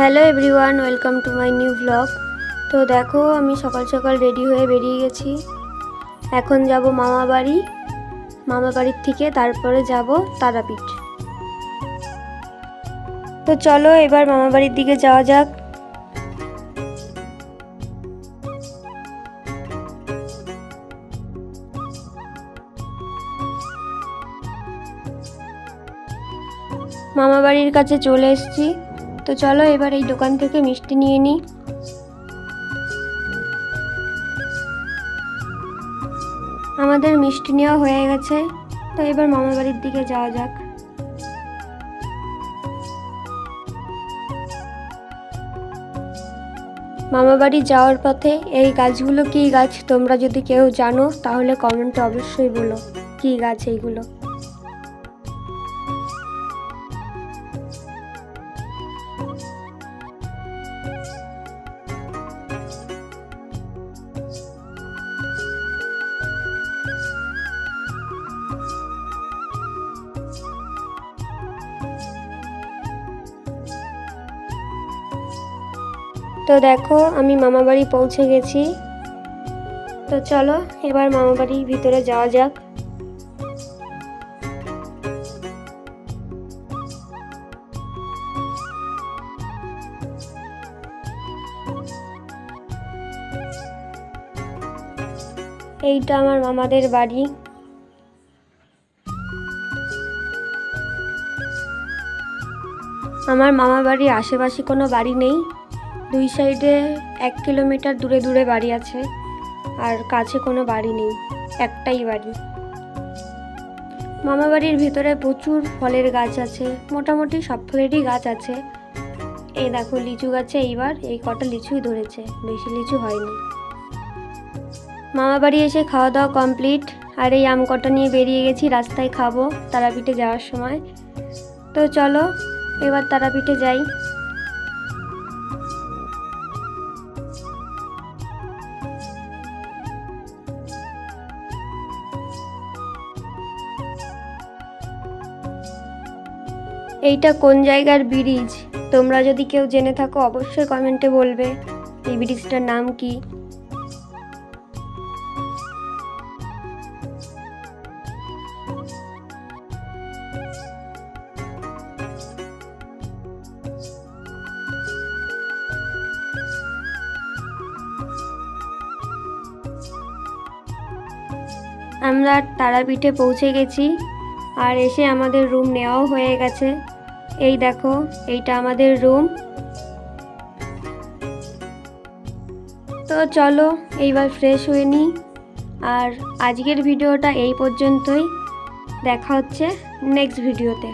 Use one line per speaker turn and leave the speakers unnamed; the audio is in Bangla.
Hello everyone, welcome to my new blog. তো দেখো, আমি সকাল সকাল রেডি হয়ে বেরিয়ে গেছি। এখন যাব মামা বাড়ির থেকে তারপরে যাব তারাপীঠ। তো চলো এবার মামা বাড়ির দিকে যাওয়া যাক। মামা বাড়ির কাছে চলে এসেছি। তো চলো এবার এই দোকান থেকে মিষ্টি নিয়ে নিই। আমাদের মিষ্টি নেওয়া হয়ে গেছে, তো এবার মামা বাড়ির দিকে যাওয়া যাক। মামা বাড়ি যাওয়ার পথে এই গাছগুলো কী গাছ তোমরা যদি কেউ জানো তাহলে কমেন্টে অবশ্যই বলো কী গাছ এইগুলো। তো দেখো, আমি মামা বাড়ি পৌঁছে গেছি। তো চলো এবার মামা বাড়ির ভিতরে যাওয়া যাক। এইটা আমার মামাদের বাড়ি। আমার মামা বাড়ির আশেপাশে কোনো বাড়ি নেই, দুই সাইডে 1 কিলোমিটার দূরে দূরে বাড়ি আছে, আর কাছে কোনো বাড়ি নেই, একটাই বাড়ি। মামা বাড়ির ভিতরে প্রচুর ফলের গাছ আছে, মোটামুটি সব ফলেরই গাছ আছে। এই দেখো লিচু গাছে এইবার এই কটা লিচুই ধরেছে, বেশি লিচু হয়নি। মামা বাড়ি এসে খাওয়া দাওয়া কমপ্লিট, আর এই আম কটা নিয়ে বেরিয়ে গেছি, রাস্তায় খাবো তারাপীঠে যাওয়ার সময়। তো চলো এবার তারাপীঠে যাই। এইটা কোন জায়গার ব্রিজ তোমরা যদি কেউ জেনে থাকো অবশ্যই কমেন্টে বলবে এই ব্রিজটার নাম কি। আমরা তারাপীঠে পৌঁছে গেছি, আর এসে আমাদের রুম নেওয়াও হয়ে গেছে। এই দেখো, এইটা আমাদের রুম। তো চলো এইবার ফ্রেশ হয়ে নিই, আর আজকের ভিডিওটা এই পর্যন্তই। দেখা হচ্ছে নেক্সট ভিডিওতে।